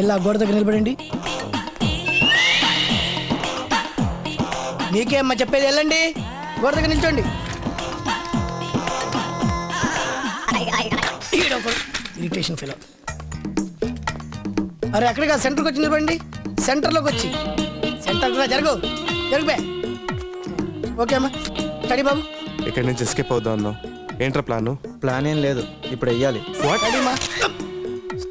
ఇలా గోడ దగ్గర నిలబడండి. మీకేమ్మా చెప్పేది, వెళ్ళండి గోడ దగ్గర నిల్చోండి. Irritation fellow. అరే అక్కడికి సెంటర్కి వచ్చి నిలబడండి. సెంటర్లోకి వచ్చి సెంటర్ జరుగు. ఓకే అమ్మా. స్టడీ బాబు. ఇక్కడి నుంచి ఎస్కేప్ అవుదాం అన్నావు, ఏంట్రా ప్లాన్ ఏం లేదు, ఇప్పుడు వెయ్యాలి.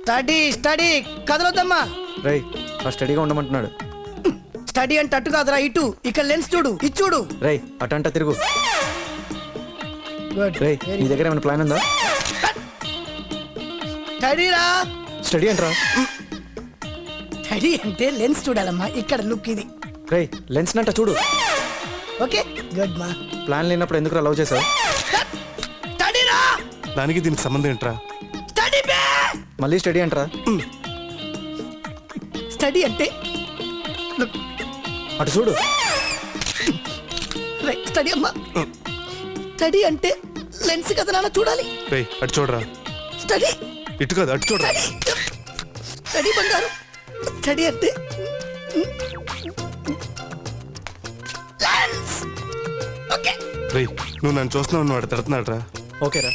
స్టడీ కదలొద్దమ్మా. రై ఆ స్టడీగా ఉండమంటున్నాడు. స్టడీ అంటే అట్టు కాదురా, ఇటు. ఇక్కడ లెన్స్ చూడు, ఇది చూడు. రై అటంట తిరుగు. రై నీ దగ్గర ఏమైనా ప్లాన్ ఉందా? స్టడీరా. స్టడీ అంటరా? స్టడీ అంటే లెన్స్ చూడాలమ్మా. ఇక్కడ లుక్ ఇది. రై లెన్స్ నంట చూడు. ఓకే గుడ్ మా. ప్లాన్ లేనప్పుడు ఎందుకు లవ్ చేసావు? స్టడీరా. దానికి దీనికి సంబంధం ఏంట్రా? స్టడీ బే. మళ్ళీ స్టడీ అంటరా? స్టడీ అంటే అటు చూడు. స్టడీ అమ్మా. స్టడీ అంటే లెన్స్ కదా నాన్న, చూడాలి. రేయ్ అటు చూడరా. స్టడీ ఇటు కాదు, అటు చూడరా. స్టడీ బంగారు. స్టడీ అంటే లెన్స్. ఓకే. రేయ్ నువ్వు నన్ను చూస్తున్నావు, నువ్వు అటు తిడుతున్నాడు రా. ఓకేరా.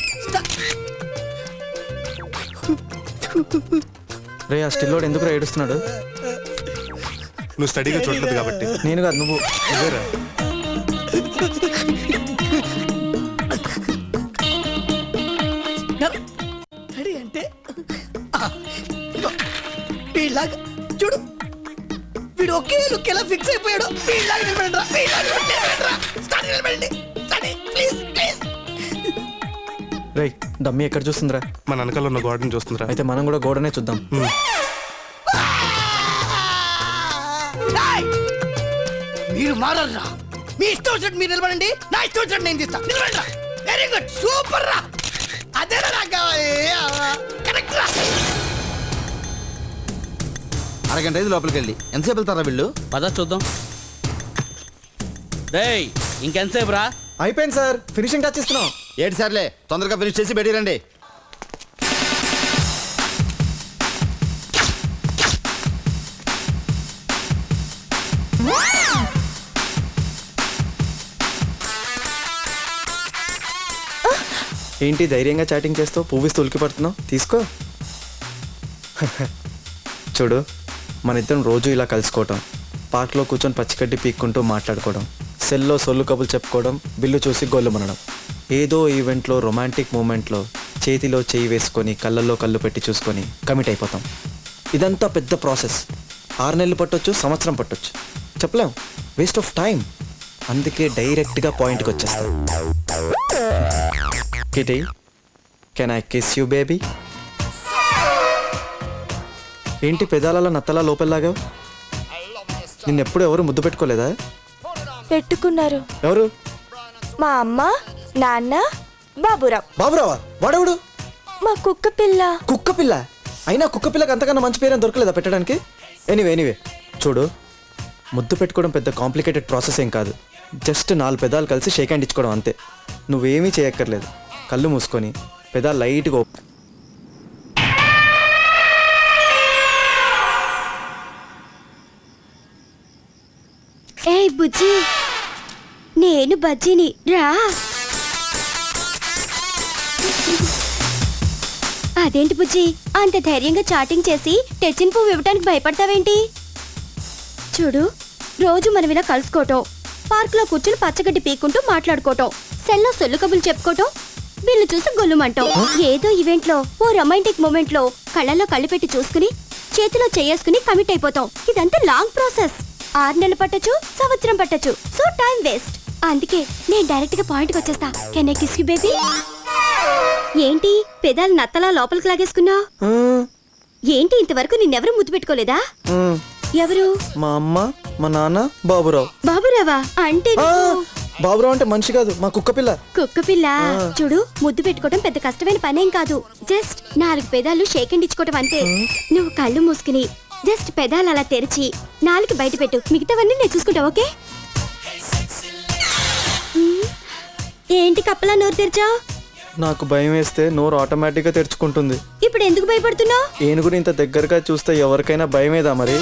రే ఆ స్టిల్లోడు ఎందుకు ఏడుస్తున్నాడు? నువ్వు స్టడీగా చూడలేదు కాబట్టి. నేను కాదు, నువ్వు. అదేరా. స్టడీ అంటే వీళ్ళలాగా చూడు. వీడు ఒకే లుక్ ఎలా ఫిక్స్ అయిపోయాడు. వీళ్ళలాగా నిలబడండి. రే డమ్మీ ఎక్కడ చూస్తుందిరా? మన వెనకాల ఉన్న గోడని చూస్తుందిరా. అయితే మనం కూడా గోడనే చూద్దాం. మీరు మారరా. మీ ఇష్టం వచ్చినట్టు మీరు నిలబడండి, నా ఇష్టం వచ్చినట్టు నేను తీస్తా. నిలబడరా. వెరీ గుడ్, సూపర్ రా. అదేనా నాకు కావాలి. కరెక్ట్ రా. అరగంట ఐదు లోపలికి వెళ్ళి ఎంతసేపు వెళ్తారా వీళ్ళు? పద చూద్దాం. రేయ్ ఇంకెంతసేపు రా? అయిపోయింది సార్, ఫినిషింగ్ టచ్ ఇస్తున్నాం. ఏడు సార్లే, తొందరగా ఫినిష్ చేసి బయటికి ఏంటి ధైర్యంగా చాటింగ్ చేస్తూ పువ్విస్తూ ఉలికి పడుతున్నావు? తీసుకో. చూడు, మన ఇద్దరం రోజు ఇలా కలుసుకోవటం, పార్క్లో కూర్చొని పచ్చిగడ్డి పీక్కుంటూ మాట్లాడుకోవడం, సెల్లో సొల్లు కబులు చెప్పుకోవడం, బిల్లు చూసి గొల్లు మనడం, ఏదో ఈవెంట్లో రొమాంటిక్ మూమెంట్లో చేతిలో చేయి వేసుకొని కళ్ళల్లో కళ్ళు పెట్టి చూసుకొని కమిట్ అయిపోతాం. ఇదంతా పెద్ద ప్రాసెస్. 6 నెలలు పట్టొచ్చు, సంవత్సరం పట్టొచ్చు, చెప్పలేం. Waste of time. అందుకే డైరెక్ట్గా పాయింట్కి వచ్చేస్తాం. Kitty, can I kiss you baby? ఏంటి పెదాల నత్తలా లోపల్లాగావు? నిన్నెప్పుడు ఎవరు ముద్దు పెట్టుకోలేదా? పెట్టుకున్నారు. ఎవరు? మా అమ్మ, నాన్న, బాబురావు. బాబురావా? వాడెవడు? మా కుక్క పిల్ల. కుక్క పిల్ల? అయినా కుక్క పిల్లకి అంతకన్నా మంచి పేరు దొరకలేదా పెట్టడానికి? ఎనీవే చూడు, ముద్దు పెట్టుకోవడం పెద్ద కాంప్లికేటెడ్ ప్రాసెస్ ఏం కాదు. జస్ట్ 4 పెదాలు కలిసి షేక్ హ్యాండ్ ఇచ్చుకోవడం అంతే. నువ్వేమీ చేయక్కర్లేదు. కళ్ళు మూసుకొని పెదాలు లైట్గా ఏయ్ బుజ్జి, నేను బజ్జీని, రా. అదేంటి బుజ్జి, అంత ధైర్యంగా చాటింగ్ చేసి తెచ్చిన పువ్వు ఇవ్వటానికి భయపడతావేంటి? చూడు, రోజు మనం ఇలా కలుసుకోవటం, పార్క్ లో కూర్చుని పచ్చగడ్డి పీక్కుంటూ మాట్లాడుకోవటం, సెల్లో సొల్లు కబులు చెప్పుకోవటం, వీళ్ళు చూసి గొల్లుమంటాం. ఏదో ఈవెంట్ లో ఓ రొమాంటిక్ మూమెంట్ లో కళ్ళల్లో కళ్ళు పెట్టి చూసుకుని చేతిలో చేసుకుని కమిట్ అయిపోతాం. ఇదంతా లాంగ్ ప్రాసెస్. 6 నెలలు పట్టచ్చు, సంవత్సరం పట్టచ్చు. So time waste. అందుకే నేను డైరెక్ట్ గా పాయింట్కి వచ్చేస్తా. Can I kiss you baby? ఏంటి పెదాలు నత్తలా లోపలికి లాగేసుకున్నా? ఏంటి ఇంతవరకు నిన్నెవరు ముద్దు పెట్టుకోలేదా? ఎవరు? మా అమ్మ, మా నాన్న, బాబురావు. బాబురావా? అంటే బాబురావు అంటే మనిషి కాదు, మా కుక్క పిల్ల. కుక్క పిల్ల. చూడు, ముద్దు పెట్టుకోవడం పెద్ద కష్టమైన పనేం కాదు. జస్ట్ 4 పెదాలు షేక్ హ్యాండ్ ఇచ్చుకోవడం అంతే. నువ్వు కళ్ళు మూసుకుని జస్ట్ పెదాలు అలా తెరిచి 4 బయట పెట్టు. మిగతావన్నీ నేను చూసుకుంటా. ఓకే? ఏంటి కప్పలా నోరు తెరిచావు? నాకు భయం వేస్తే నోరు ఆటోమేటిక్గా తెరుచుకుంటుంది. ఇప్పుడు ఎందుకు భయపడుతున్నావు? ఏనుగుని ఇంత దగ్గరగా చూస్తే ఎవరికైనా భయమేదా మరి?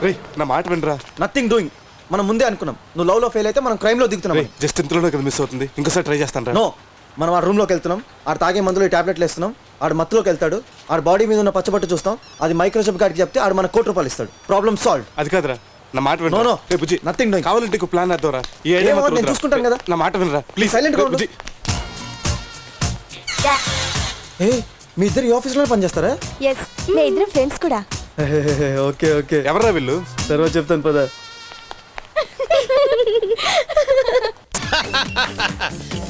రేయ్ నా మాట వినరా. Nothing doing. మనం ముందే అనుకున్నాం నువ్వు లవ్ లో ఫెయిల్ అయితే మనం క్రైమ్ లో దిగుతున్నాం. రేయ్ జస్ట్ ఇంతలోనే కదా మిస్ అవుతుంది, ఇంకోసారి ట్రై చేస్తాను రా. నో, మనం ఆ రూమ్ లోకి వెళ్తున్నాం, ఆడ తాగే మందులో ఈ టాబ్లెట్లు వేస్తున్నాం, ఆడ మత్తులోకి వెళ్తాడు, ఆడ బాడీ మీద ఉన్న పచ్చబట్టు చూస్తాం, అది మైక్రోచిప్ గారికి చెప్తే ఆడు మన ₹1,00,00,000 ఇస్తాడు. Problem solve. అది కాదురా, నా మాట No, వినరా. no. రేయ్ బుజ్జి Nothing doing. కావాలంటే ఇంకో ప్లాన్ వేద్దాంరా. ఈ ఐడియా ఏమో, మాత్రం నేను వద్దురా. చూసుకుంటాను కదా. నా మాట వినరా ప్లీజ్. Silent గా ఉండు. బుజ్జి ఏ మీ ఇద్దరు ఈ ఆఫీస్లోనే పనిచేస్తారా? ఎస్, మీ ఇద్దరు ఫ్రెండ్స్ కూడా. ఓకే ఓకే, ఎవర్రా వీళ్ళు? తర్వాత చెప్తాను పద.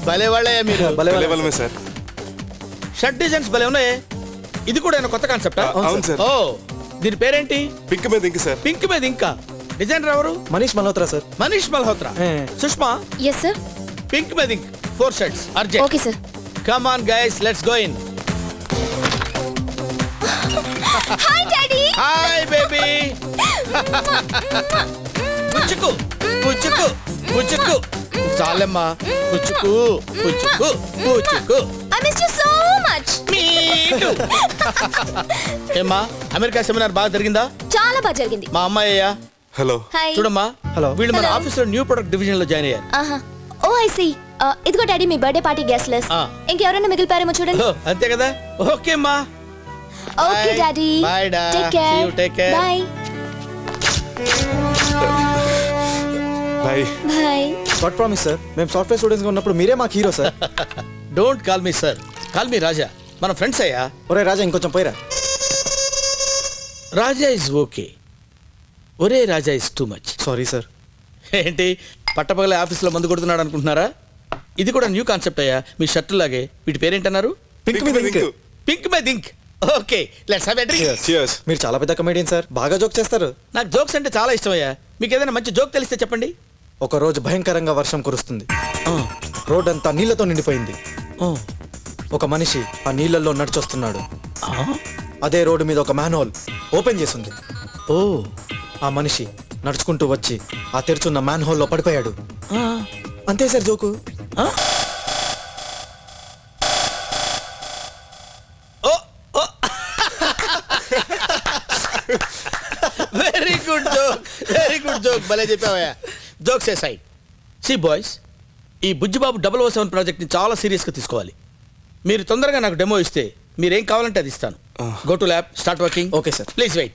భలే వాళ్ళయ్యా మీరు. భలే భలే. Level sir. షర్ట్ డిజైన్స్ భలే ఉన్నాయి. ఇది కూడా ఏమైనా కొత్త కాన్సెప్టా? అవును సార్. ఓ, దీని పేరేంటి? పింక్ మీద ఇంక సార్. పింక్ మీద ఇంకా డిజైనర్ ఎవరు? మనీష్ మల్హోత్రా సార్. మనీష్ మల్హోత్రా. ఏ. Sushma, yes sir. పింక్ మీద ink 4 shirts urgent. Okay sir. Come on guys, let's go in. Hi daddy. Hi baby. పుచ్చుకు పుచ్చుకు పుచ్చుకు. చాలమ్మా, పుచ్చుకు పుచ్చుకు పుచ్చుకు. I miss you so much. Me too. ఏమ్మా, అమెరికా సెమినార్ బాగా జరిగిందా? చాలా బాగా జరిగింది. మా అమ్మాయ్యా. హలో. హాయ్. చూడమ్మా, Hello. వీళ్ళు మన Hello. ఆఫీస్ లో న్యూ ప్రొడక్ట్ డివిజన్ లో జాయిన్ అయ్యారు. ఆహా. ఓ ఐ సీ. ఇదిగో డాడీ మీ బర్త్డే పార్టీ గెస్ట్ లిస్ట్. ఇంకెవరైనా మిగిలిపారేమో చూడండి. ఓ, అంతే కదా. ఓకే అమ్మా. Okay Bye. Daddy. Bye, Da. Take See care. you, take care. Bye. Bye. Bye. God promise sir, మేము సాఫ్ట్వేర్ స్టూడెంట్స్ గా ఉన్నప్పుడు మీరే మాకు hero sir. Don't call me sir, call me Raja. మన ఫ్రెండ్స్ అయ్యా. ఒరే రాజా, ఇంకొంచెం పోయిరా. రాజా ఇస్ ఓకే, ఒరే Raja is too much. Sorry sir. ఏంటి పట్టపగలే ఆఫీస్లో మందు కొడుతున్నాడు అనుకుంటున్నారా? ఇది కూడా న్యూ కాన్సెప్ట్ అయ్యా. మీ షర్టు లాగే. వీటి పేరేంటన్నారు? పింక్ మీద ink. Pink my think. Okay, let's have a drink. Cheers. మీరు చాలా పెద్ద కమెడియన్ సార్, బాగా జోక్ చేస్తారు. నాకు జోక్స్ అంటే చాలా ఇష్టం అయ్యా. మీకు ఏదైనా మంచి జోక్ తెలిస్తే చెప్పండి. ఒక రోజు భయంకరంగా వర్షం కురుస్తుంది. రోడ్ అంతా నీళ్లతో నిండిపోయింది. ఒక మనిషి ఆ నీళ్ళల్లో నడిచొస్తున్నాడు. అదే రోడ్డు మీద ఒక మ్యాన్హోల్ ఓపెన్ చేసింది. ఓ, ఆ మనిషి నడుచుకుంటూ వచ్చి ఆ తెరుచున్న మ్యాన్హోల్లో పడిపోయాడు. అంతే sir joke. Very good joke, very good joke. భలే చెప్పావయ్యా. జోక్స్ ఏ సైడ్. సి బాయ్స్, ఈ బుజ్జిబాబు 007 ప్రాజెక్ట్ని చాలా సీరియస్గా తీసుకోవాలి. మీరు తొందరగా నాకు డెమో ఇస్తే మీరేం కావాలంటే అది ఇస్తాను. Go to lab, start working. Okay sir. Please wait.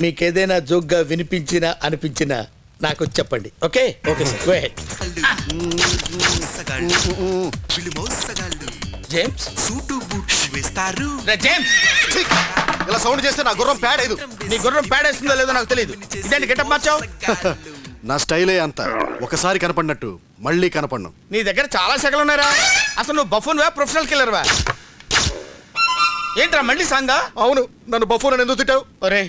మీకేదైనా జోక్గా వినిపించినా అనిపించినా నాకు చెప్పండి. Okay okay sir. Go head. James, suit boot వేస్తారు. రే జేమ్స్, ఇలా సౌండ్ చేస్తే నా గుర్రం ప్యాడ్ అయ్యదు. నీ గుర్రం పేడేస్తుందో లేదో నాకు తెలియదు. ఇదేంటి గెటప్ మార్చావు? నా స్టైలే అంత. ఒకసారి కనపడినట్టు మళ్ళీ కనపడను. నీ దగ్గర చాలా సెగలు ఉన్నారా? అసలు నువ్వు బఫూన్ వా, ప్రొఫెషనల్ కిల్లర్ వా? ఏంట్రా మళ్ళీ సాంగా? అవును, నన్ను బఫూన్ అని ఎందుకు తిట్టావు? ఒరే,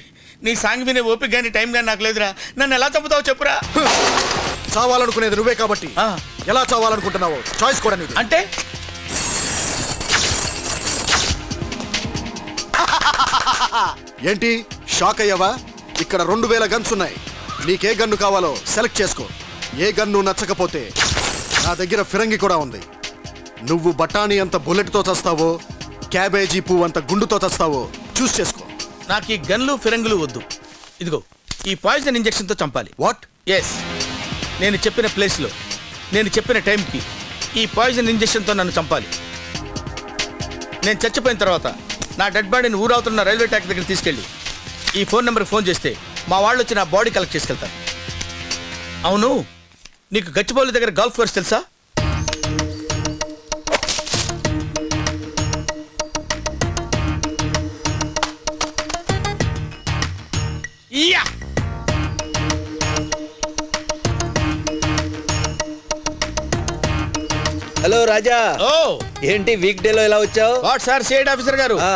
నీ సాంగ్ వినే ఓపిక కానీ టైం కానీ నాకు లేదురా. నన్ను ఎలా చంపుతావు చెప్పురా. చావాలనుకునేది నువ్వే కాబట్టి ఆ. ఎలా చావాలనుకుంటున్నావో చాయిస్ కూడా నీది. అంటే ఏంటి షాక్ అయ్యావా? ఇక్కడ 2000 గన్స్ ఉన్నాయి. నీకే గన్ను కావాలో సెలెక్ట్ చేసుకో. ఏ గన్ను నచ్చకపోతే నా దగ్గర ఫిరంగి కూడా ఉంది. నువ్వు బఠానీ అంత బుల్లెట్తో చస్తావో, క్యాబేజీ పువ్వు అంత గుండుతో చస్తావో చూస్ చేసుకో. నాకు ఈ గన్లు ఫిరంగులు వద్దు. ఇదిగో ఈ పాయిజన్ ఇంజెక్షన్తో చంపాలి. వాట్? ఎస్, నేను చెప్పిన ప్లేస్లో నేను చెప్పిన టైంకి ఈ పాయిజన్ ఇంజెక్షన్తో నన్ను చంపాలి. నేను చచ్చిపోయిన తర్వాత నా డెడ్ బాడీని ఊరవుతున్న రైల్వే ట్రాక్ దగ్గర తీసుకెళ్ళి ఈ ఫోన్ నెంబర్కి ఫోన్ చేస్తే మా వాళ్ళు వచ్చి నా బాడీ కలెక్ట్ చేసుకెళ్తారు. అవును, నీకు గచ్చిబౌలి దగ్గర గల్ఫ్ కోర్స్ తెలుసా? యా. హలో రాజా, ఓ ఏంటి వీక్ డేలో ఎలా వచ్చావు? వాట్ సార్ సిఐడి ఆఫీసర్ గారు, ఆ.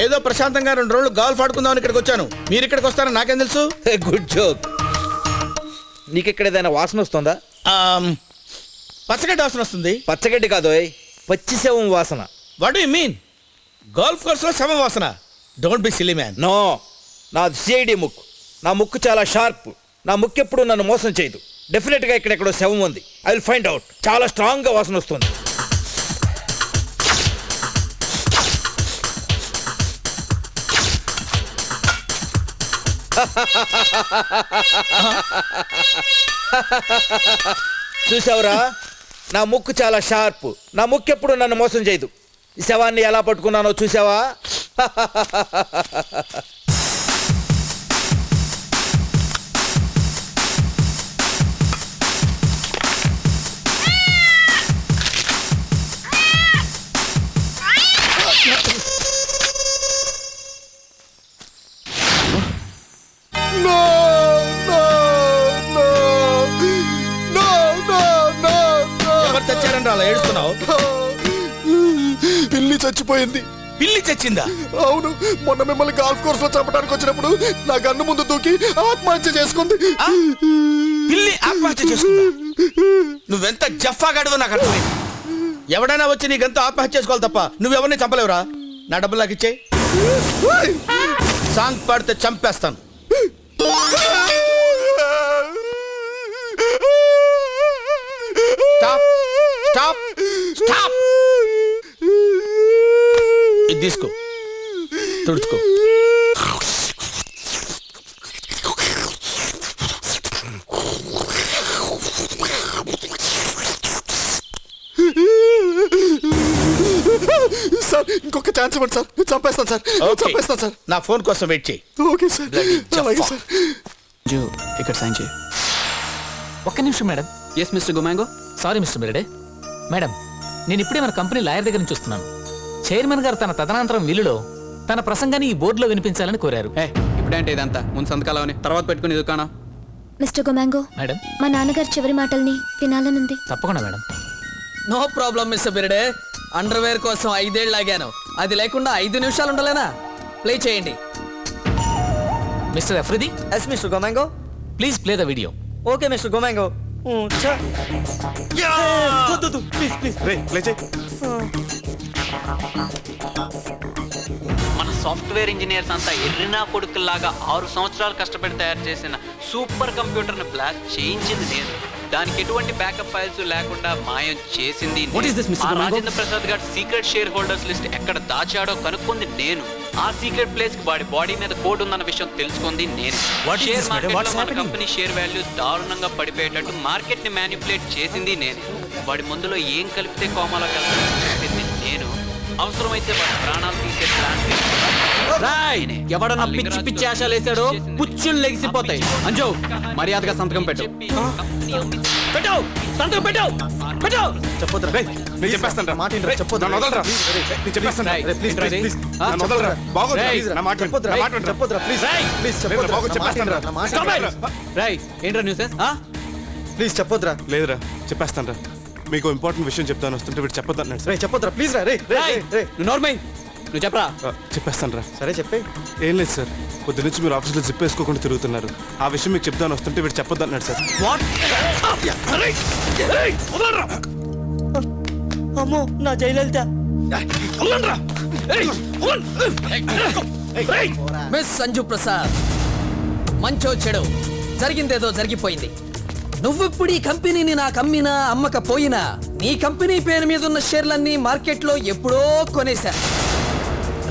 ఏదో ప్రశాంతంగా 2 రోజులు గోల్ఫ్ ఆడుకుందామని ఇక్కడికి వచ్చాను. మీరు ఇక్కడికి వస్తారని నాకేం తెలుసు? Good joke. నీకు ఇక్కడ ఏదైనా వాసన వస్తుందా? పచ్చగడ్డి వాసన వస్తుంది. పచ్చగడ్డి కాదు, పచ్చి శవం వాసన. What you mean? గోల్ఫ్ కోర్స్లో శవం వాసన? Don't be silly man. No, నాది సిఐడి ముక్కు. నా ముక్కు చాలా షార్ప్. నా ముక్కు ఎప్పుడు నన్ను మోసం చేయదు. డెఫినెట్గా ఇక్కడెక్కడో శవం ఉంది. I will find out. చాలా స్ట్రాంగ్గా వాసన వస్తుంది. చూసావురా, నా ముక్కు చాలా షార్ప్. నా ముక్కు ఎప్పుడు నన్ను మోసం చేయదు. ఈ శవాన్ని ఎలా పట్టుకున్నానో చూసావా? ఎవరు చచ్చారని అలా ఏడుస్తున్నావు? పిల్లి చచ్చిపోయింది. పిల్లి చచ్చిందా? అవును, మొన్న మిమ్మల్ని గాల్ఫ్ కోర్స్ లో చంపడానికి వచ్చినప్పుడు నా గన్ను ముందు దూకి ఆత్మహత్య చేసుకుంది. పిల్లి ఆత్మహత్య చేసుకుందా? నువ్వెంత జఫాగాడివో నాకు అర్థమైంది. ఎవడైనా వచ్చి నీకెంత ఆత్మహత్య చేసుకోవాలి తప్ప నువ్వెవరిని చంపలేవురా. నా డబ్బులు నాకు ఇచ్చేయి. సాంగ్ పాడితే చంపేస్తాను. Stop stop stop. ఇది తీసుకో, తుడుచుకో. సార్ ఇంకొక ఛాన్స్ ఇవ్వండి సార్, చంపేస్తాను సార్, చంపేస్తాను సార్. నా ఫోన్ కోసం వెయిట్ చేయి. ఓకే సార్, అలాగే సార్. జో ఇక్కడ సైన్ చేయి. ఒక్క నిమిషం madam. Yes mister Gomango. Sorry mister మిరడే. మేడం, నేను ఇప్పుడే మన కంపెనీ లాయర్ దగ్గర నుంచి వస్తున్నాను. చైర్మన్ గారు తన తదనంతరం విల్లులో తన ప్రసంగాన్ని ఈ బోర్డులో వినిపించాలని కోరారు. ఇప్పుడేంటే ఇదంతా ముందు సంతకాలని తర్వాత పెట్టుకుని ఎదుకానా? మిస్టర్ గొమాంగో, మేడం, మా నాన్నగారి చివరి మాటల్ని వినాలనుంది. తప్పకుండా మేడం. నో ప్రాబ్లం మిస్టర్ బిరడే. అండర్వేర్ కోసం 5 ఏళ్ళు లాగాను. అది లేకుండా 5 నిమిషాలు ఉండలేనా? ప్లే చేయండి. Mister Afridi, yes mister Gomango. Please play the video. Okay mister Gomango. రేయ్, ప్లే చేయి. మన సాఫ్ట్వేర్ ఇంజనీర్స్ అంతా ఎర్రినా కొడుకుల్లాగా 6 సంవత్సరాలు కష్టపడి తయారు చేసిన సూపర్ కంప్యూటర్ని బ్లాక్ చేయించింది నేను. దానికి ఎటువంటి బ్యాకప్ ఫైల్స్ లేకుండా మాయం చేసింది రాజేంద్ర ప్రసాద్ గారి సీక్రెట్ షేర్ హోల్డర్స్ లిస్ట్ ఎక్కడ దాచాడో కనుక్కుంది నేను. ఆ సీక్రెట్ ప్లేస్ కి వాడి బాడీ మీద కోడ్ ఉందన్న విషయం తెలుసుకుంది నేను. షేర్ మార్కెట్ లో మన కంపెనీ షేర్ వాల్యూ దారుణంగా పడిపోయేటట్టు మార్కెట్ ని మ్యానిపులేట్ చేసింది నేను. వాడి ముందులో ఏం కలిపితే కోమాలో కలిపి నేను. అవసరమైతే వాడి ప్రాణాలు తీసే ప్లాన్ ఎవడన్నా పిచ్చి పిచ్చి ఆశలు వేసాడో పుచ్చులు లెగిసిపోతాయి. అంజో మర్యాదగా సంతకం పెట్టు. సంతకం పెట్టావు. చెప్పొద్దురా. రేయ్, నేను చెప్పేస్తాను రా. మాట వినరా, చెప్పొద్దు. నన్ను వదలరా. నేను చెప్పేస్తాను రా. ప్లీజ్ ప్లీజ్ నన్ను వదలరా. బాగోదు. నా మాట విను. నా మాట విను. చెప్పొద్దురా ప్లీజ్, ప్లీజ్ లేదురా, బాగోదు, చెప్పేస్తాను రా. రాయ్ ఏంట్రా న్యూసెన్స్? ప్లీజ్ చెప్పొద్దురా. లేదురా, చెప్పేస్తాను రా. మీకు ఇంపార్టెంట్ విషయం చెప్తాను వస్తుంటే వీడు చెప్పొద్దు అన్నాడు సార్. రే చెప్పొద్దురా ప్లీజ్ రా. రే నువ్వు నోర్మై, నువ్వు చెప్పరా. చెప్పేస్తాను రా. సరే చెప్పే. ఏం లేదు సార్, పొద్దు నుంచి మీరు ఆఫీస్లో జిప్ వేసుకోకుండా తిరుగుతున్నారు. ఆ విషయం మీకు చెప్తాను వస్తుంటే వీడు చెప్పొద్దు అన్నాడు సార్. అమ్మో నా జైలలిత. మిస్ సంజు ప్రసాద్, మంచో చెడు జరిగిందేదో జరిగిపోయింది. నువ్విప్పుడు ఈ కంపెనీని నాకు అమ్మినా అమ్మకపోయినా నీ కంపెనీ పేరు మీద ఉన్న షేర్లన్నీ మార్కెట్లో ఎప్పుడో కొనేశా.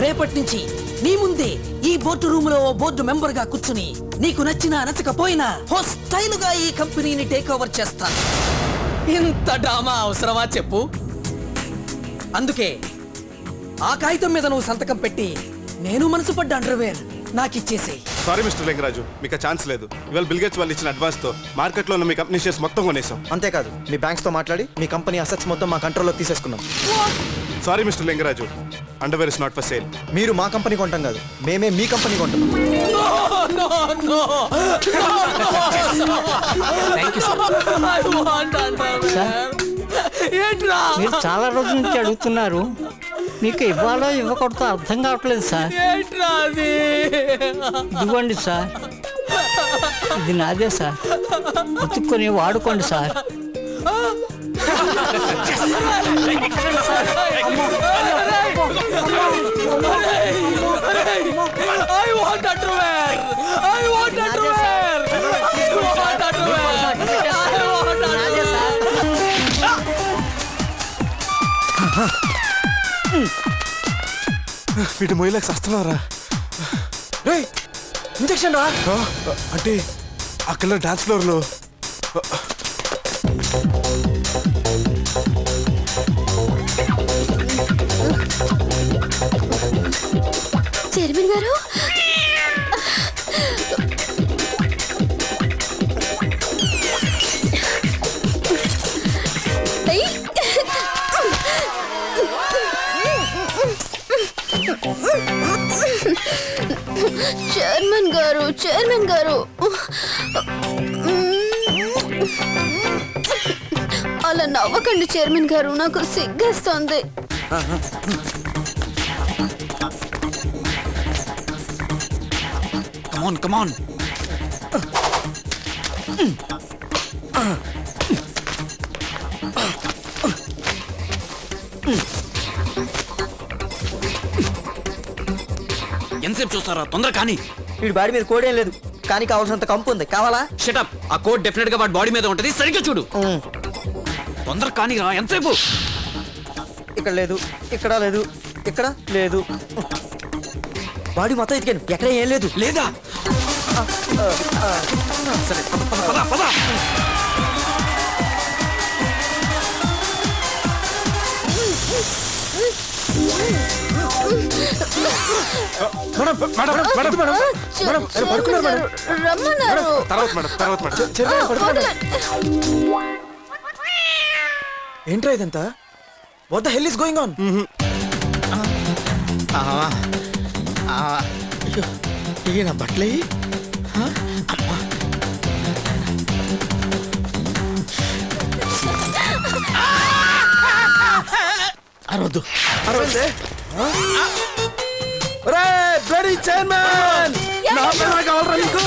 రేపటి నుంచి నీ ముందే ఈ బోర్డు రూమ్ లో బోర్డు మెంబర్ గా కూర్చుని నీకు నచ్చినా నచ్చకపోయినా హోస్టైల్ గా ఈ కంపెనీని టేక్ ఓవర్ చేస్తాను. ఇంత డ్రామా అవసరమా చెప్పు? అందుకే ఆ కాగితం మీద నువ్వు సంతకం పెట్టి నేను మనసు పడ్డ అండర్వేర్ నాకు ఇచ్చేసేయ్. సారీ మిస్టర్ లింగరాజు, మీకు ఆ ఛాన్స్ లేదు. ఇవాళ బిల్ గేట్స్ వాళ్ళు ఇచ్చిన అడ్వాన్స్ తో మార్కెట్లో ఉన్న మీ కంపెనీ షేర్స్ మొత్తం కొనేసాం. అంతేకాదు మీ బ్యాంక్స్ తో మాట్లాడి మీ కంపెనీ అసెట్స్ మొత్తం మా కంట్రోల్లో తీసేసుకున్నాం. Sorry mister Lingaraju, underwear is not for sale. మీరు మా కంపెనీ కొంటాం కాదు, మేమే మీ కంపెనీ కొంటాం. మీరు చాలా రోజుల నుంచి అడుగుతున్నారు, మీకు ఇవ్వాలో ఇవ్వకూడదో అర్థం కావట్లేదు సార్. ఇదిగోండి సార్, ఇది నాదే సార్, ఉతుక్కొని వాడుకోండి సార్. వీటి మొయ్యలకు వస్తున్నారా? ఇంజెక్షన్ రా. అంటే అక్కడ డాన్స్ ఫ్లోర్ లో చైర్మన్ గారు ఏయ్. చైర్మన్ గారు అలా నవ్వకండి చైర్మన్ గారు, నాకు సిగ్గేస్తోంది. కమాన్ ఎంతసేపు చూస్తారా? తొందర కానీ. వీడి బాడీ మీద కోడేం లేదు, కానీ కావాల్సినంత కంపు ఉంది. కావాలా? షటప్. ఆ కోడ్ డెఫినెట్ గా వాడి బాడీ మీద ఉంటది. సరిగ్గా చూడు. తొందర కానీ రా. ఎంతసేపు? ఇక్కడ లేదు, ఇక్కడ లేదు, ఇక్కడ లేదు. బాడీ మొత్తం ఎతికాను, ఎక్కడ ఏం లేదు. లేదా? సరే పద పద. రమ్మన్నారు. ఏంట్రా ఇదంతా? What the hell is going on? ఇవి నా బట్టలే. అరవద్దు. అరవిందే బ్లడీ చైర్మన్, నా పిల్ల కావాలరా నీకు?